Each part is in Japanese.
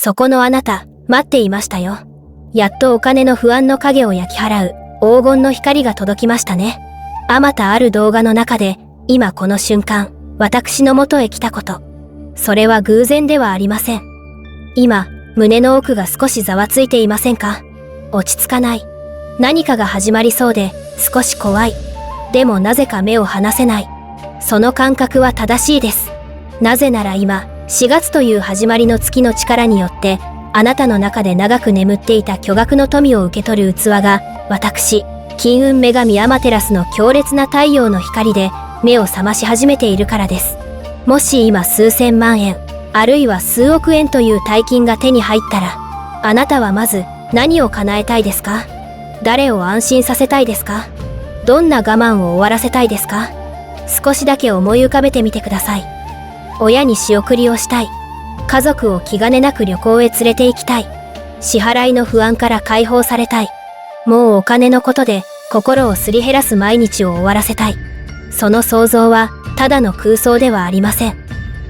そこのあなた、待っていましたよ。やっとお金の不安の影を焼き払う黄金の光が届きましたね。あまたある動画の中で、今この瞬間、私の元へ来たこと。それは偶然ではありません。今、胸の奥が少しざわついていませんか？落ち着かない。何かが始まりそうで、少し怖い。でもなぜか目を離せない。その感覚は正しいです。なぜなら今、4月という始まりの月の力によって、あなたの中で長く眠っていた巨額の富を受け取る器が、私、金運女神アマテラスの強烈な太陽の光で目を覚まし始めているからです。もし今数千万円、あるいは数億円という大金が手に入ったら、あなたはまず何を叶えたいですか？誰を安心させたいですか？どんな我慢を終わらせたいですか？少しだけ思い浮かべてみてください。親に仕送りをしたい。家族を気兼ねなく旅行へ連れて行きたい。支払いの不安から解放されたい。もうお金のことで心をすり減らす毎日を終わらせたい。その想像はただの空想ではありません。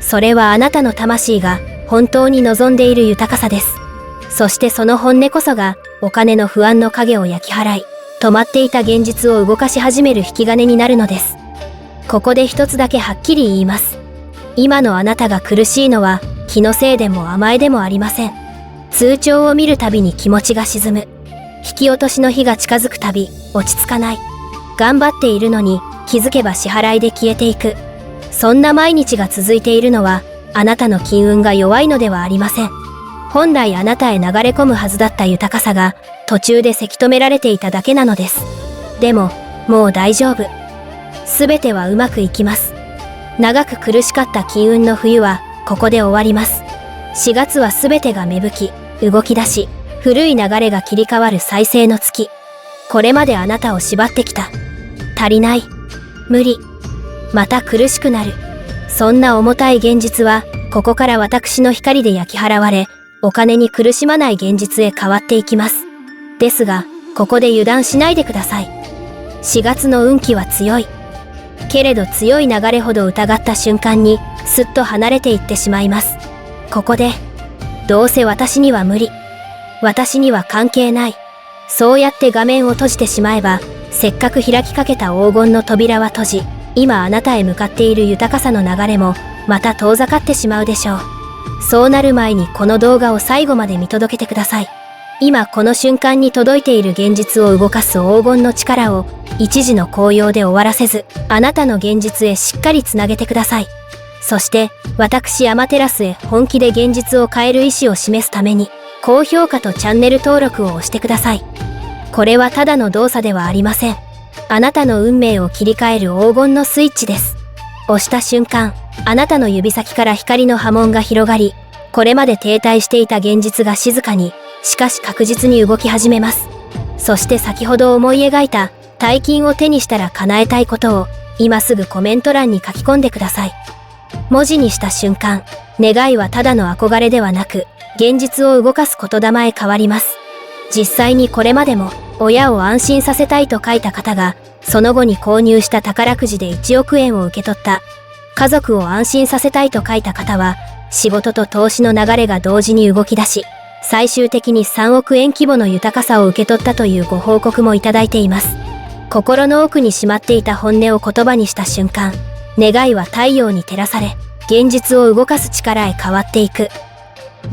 それはあなたの魂が本当に望んでいる豊かさです。そしてその本音こそがお金の不安の影を焼き払い、止まっていた現実を動かし始める引き金になるのです。ここで一つだけはっきり言います。今のあなたが苦しいのは気のせいでも甘えでもありません。通帳を見るたびに気持ちが沈む。引き落としの日が近づくたび落ち着かない。頑張っているのに気づけば支払いで消えていく。そんな毎日が続いているのはあなたの金運が弱いのではありません。本来あなたへ流れ込むはずだった豊かさが途中でせき止められていただけなのです。でも、もう大丈夫。すべてはうまくいきます。長く苦しかった金運の冬はここで終わります。4月はすべてが芽吹き、動き出し、古い流れが切り替わる再生の月。これまであなたを縛ってきた。足りない。無理。また苦しくなる。そんな重たい現実は、ここから私の光で焼き払われ、お金に苦しまない現実へ変わっていきます。ですが、ここで油断しないでください。4月の運気は強い。けれど強い流れほど疑った瞬間に、すっと離れていってしまいます。ここで、どうせ私には無理。私には関係ない。そうやって画面を閉じてしまえば、せっかく開きかけた黄金の扉は閉じ、今あなたへ向かっている豊かさの流れも、また遠ざかってしまうでしょう。そうなる前にこの動画を最後まで見届けてください。今この瞬間に届いている現実を動かす黄金の力を、一時の高揚で終わらせず、あなたの現実へしっかりつなげてください。そして、私アマテラスへ本気で現実を変える意思を示すために、高評価とチャンネル登録を押してください。これはただの動作ではありません。あなたの運命を切り替える黄金のスイッチです。押した瞬間、あなたの指先から光の波紋が広がり、これまで停滞していた現実が静かに、しかし確実に動き始めます。そして先ほど思い描いた大金を手にしたら叶えたいことを、今すぐコメント欄に書き込んでください。文字にした瞬間、願いはただの憧れではなく、現実を動かす言霊へ変わります。実際にこれまでも、親を安心させたいと書いた方が、その後に購入した宝くじで1億円を受け取った。家族を安心させたいと書いた方は、仕事と投資の流れが同時に動き出し、最終的に3億円規模の豊かさを受け取ったというご報告もいただいています。心の奥にしまっていた本音を言葉にした瞬間、願いは太陽に照らされ、現実を動かす力へ変わっていく。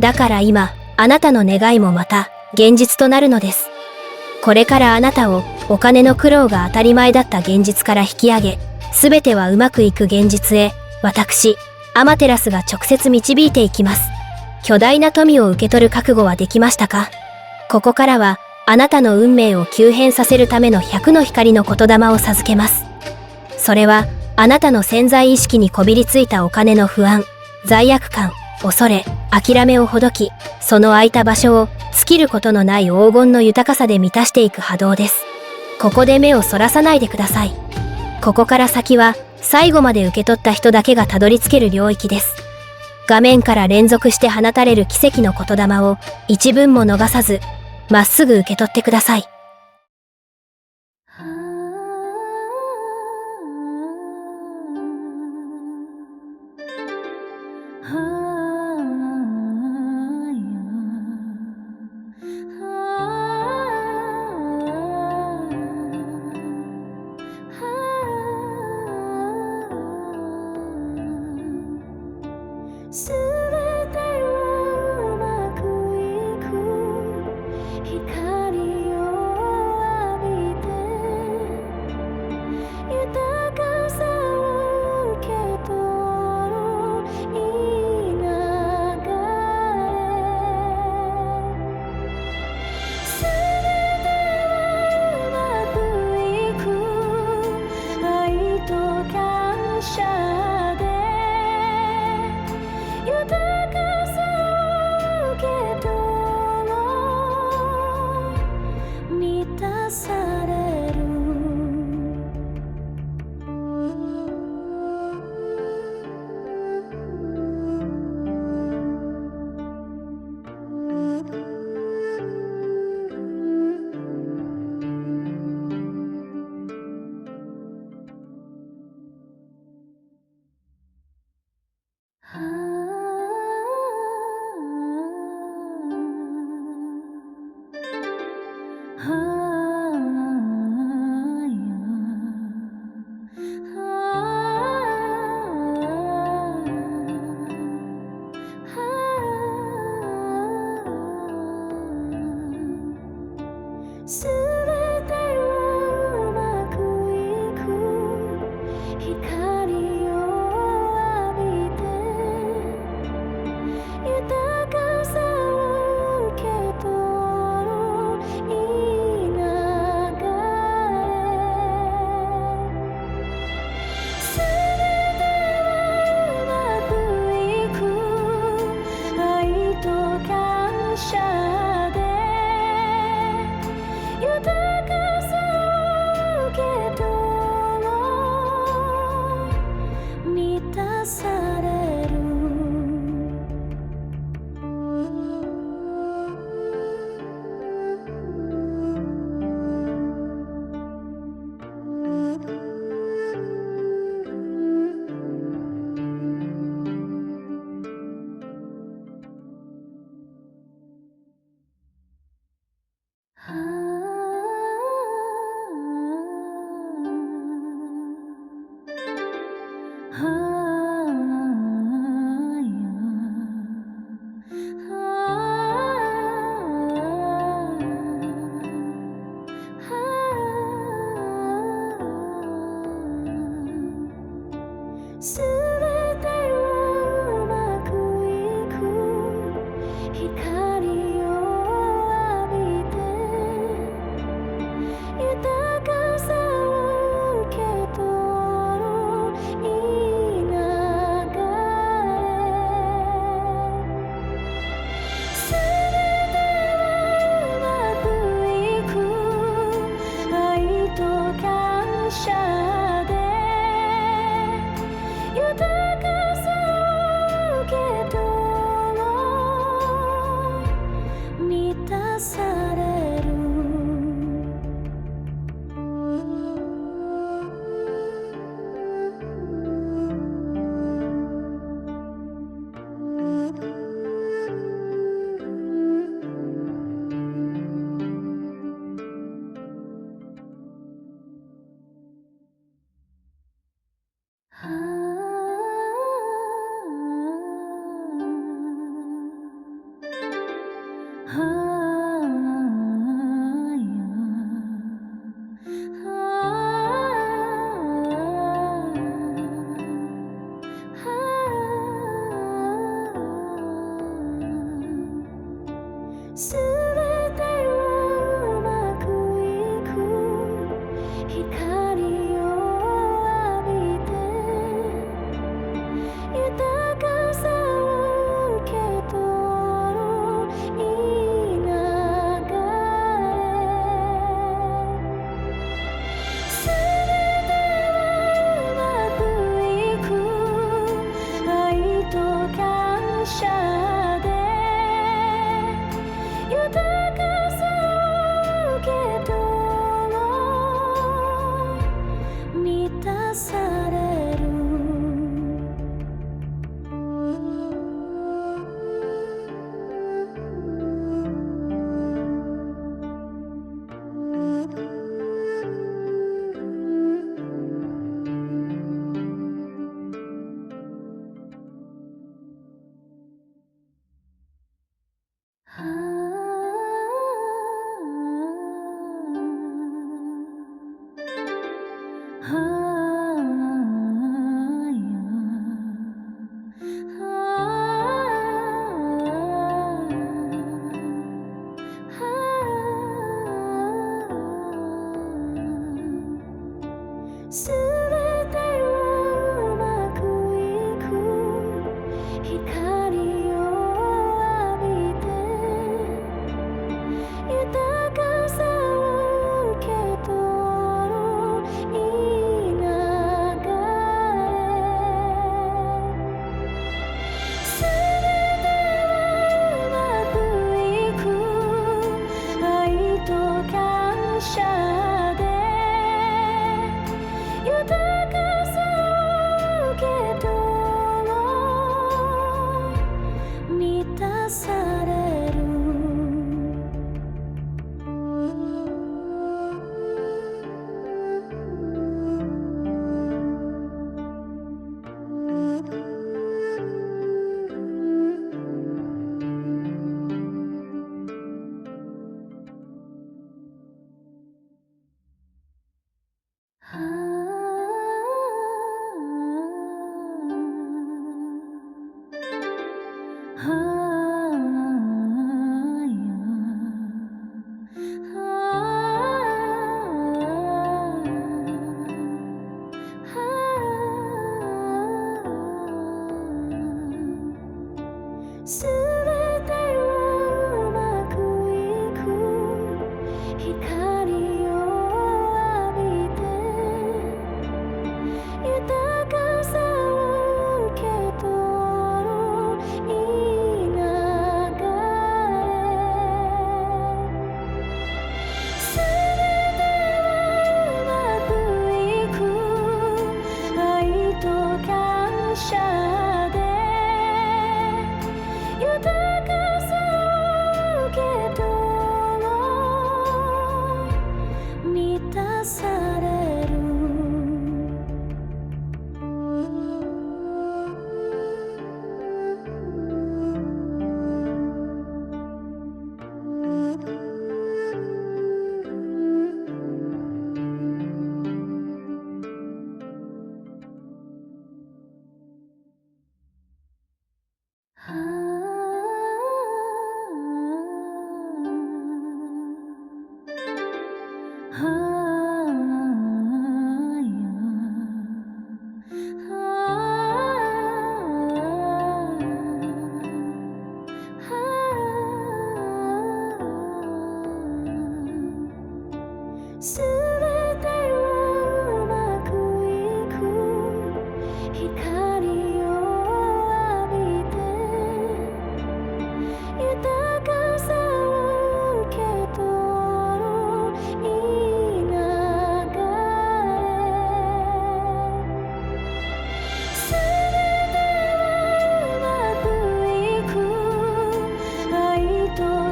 だから今、あなたの願いもまた、現実となるのです。これからあなたを、お金の苦労が当たり前だった現実から引き上げ、すべてはうまくいく現実へ、私、アマテラスが直接導いていきます。巨大な富を受け取る覚悟はできましたか？ここからは、あなたの運命を急変させるための100の光の言霊を授けます。それは、あなたの潜在意識にこびりついたお金の不安、罪悪感、恐れ、諦めをほどき、その空いた場所を尽きることのない黄金の豊かさで満たしていく波動です。ここで目をそらさないでください。ここから先は最後まで受け取った人だけがたどり着ける領域です。画面から連続して放たれる奇跡の言霊を一文も逃さず、まっすぐ受け取ってください。すべてはうまくいく光を浴びて豊かさを受け取ろういい流れすべてはうまくいく愛と感謝で豊かさを受け取ろう満たされるすべてはうまくいく光を浴びて豊かさを受け取ろういい流れすべてはうまくいく愛と感謝で豊かさを受け取ろう満たされるすべてはうまくいく光を浴びて豊かさを受け取ろういい流れすべてはうまくいく愛と感謝で豊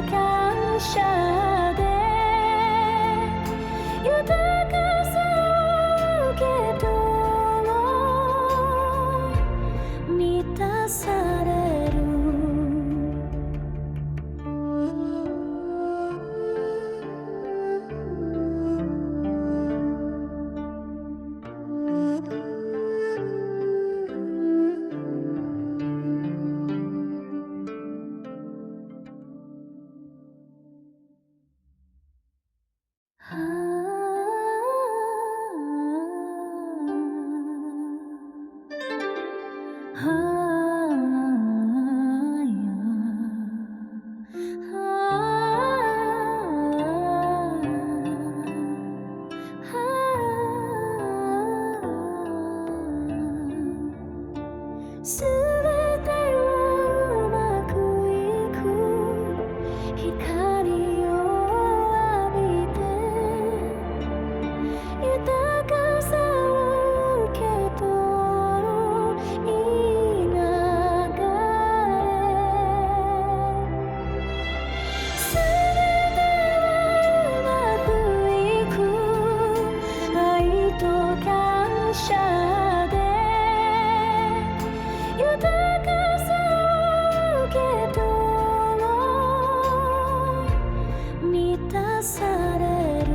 感謝で豊かさを受け取ろう、満たされる。すべてはうまくいく、光を浴びて豊かさを受け取ろう、いい流れ。すべてはうまくいく、愛と感謝で豊かさを受け取ろう、満たされる。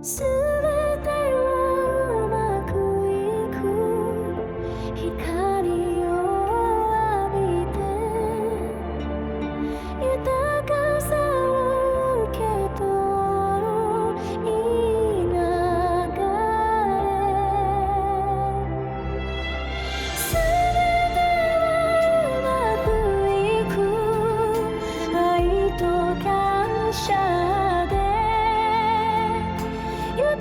すべてはうまくいく、光を浴びて豊かさを受け取ろう、いい流れ。すべてはうまくいく、愛と感謝で豊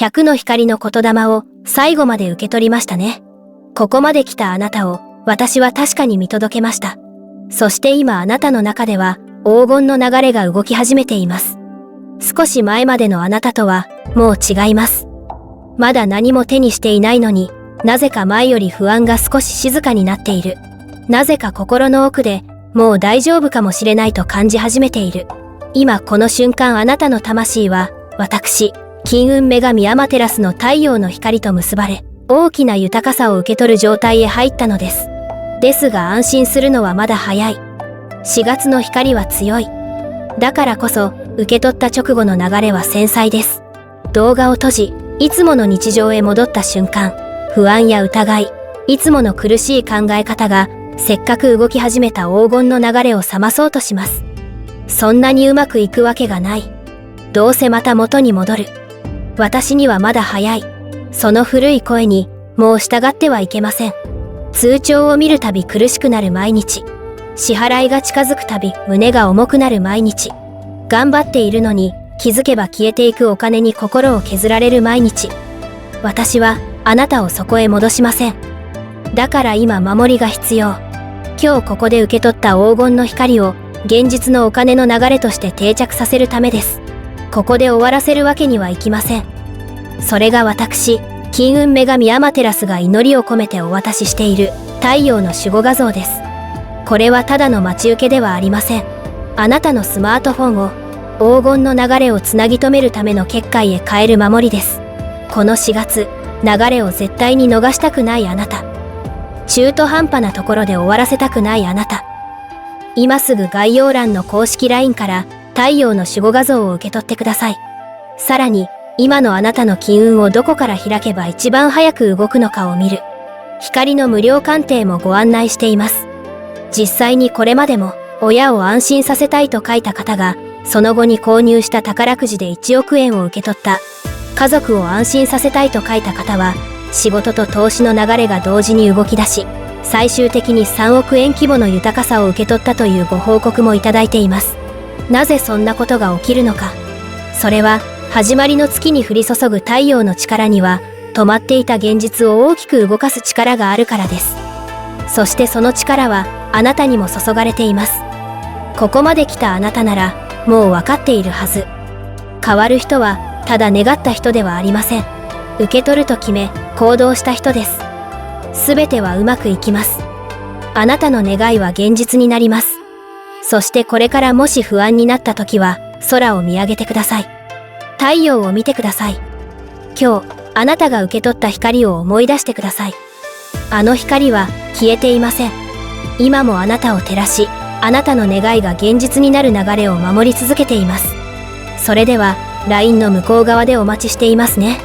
100の光の言霊を最後まで受け取りましたね。ここまで来たあなたを私は確かに見届けました。そして今あなたの中では黄金の流れが動き始めています。少し前までのあなたとはもう違います。まだ何も手にしていないのに、なぜか前より不安が少し静かになっている。なぜか心の奥でもう大丈夫かもしれないと感じ始めている。今この瞬間あなたの魂は私、金運女神アマテラスの太陽の光と結ばれ、大きな豊かさを受け取る状態へ入ったのです。ですが安心するのはまだ早い。4月の光は強い。だからこそ受け取った直後の流れは繊細です。動画を閉じ、いつもの日常へ戻った瞬間、不安や疑い、いつもの苦しい考え方がせっかく動き始めた黄金の流れを冷まそうとします。そんなにうまくいくわけがない。どうせまた元に戻る。私にはまだ早い。その古い声にもう従ってはいけません。通帳を見るたび苦しくなる毎日。支払いが近づくたび胸が重くなる毎日。頑張っているのに気づけば消えていくお金に心を削られる毎日。私はあなたをそこへ戻しません。だから今守りが必要。今日ここで受け取った黄金の光を現実のお金の流れとして定着させるためです。ここで終わらせるわけにはいきません。それが私、金運女神アマテラスが祈りを込めてお渡ししている太陽の守護画像です。これはただの待ち受けではありません。あなたのスマートフォンを黄金の流れをつなぎ止めるための結界へ変える守りです。この4月、流れを絶対に逃したくないあなた。中途半端なところで終わらせたくないあなた。今すぐ概要欄の公式 LINE から太陽の守護画像を受け取ってください。さらに、今のあなたの金運をどこから開けば一番早く動くのかを見る。光の無料鑑定もご案内しています。実際にこれまでも、親を安心させたいと書いた方が、その後に購入した宝くじで1億円を受け取った。家族を安心させたいと書いた方は、仕事と投資の流れが同時に動き出し、最終的に3億円規模の豊かさを受け取ったというご報告もいただいています。なぜそんなことが起きるのか。それは、始まりの月に降り注ぐ太陽の力には、止まっていた現実を大きく動かす力があるからです。そしてその力は、あなたにも注がれています。ここまで来たあなたなら、もう分かっているはず。変わる人は、ただ願った人ではありません。受け取ると決め、行動した人です。すべてはうまくいきます。あなたの願いは現実になります。そしてこれからもし不安になった時は、空を見上げてください。太陽を見てください。今日、あなたが受け取った光を思い出してください。あの光は消えていません。今もあなたを照らし、あなたの願いが現実になる流れを守り続けています。それでは、LINE の向こう側でお待ちしていますね。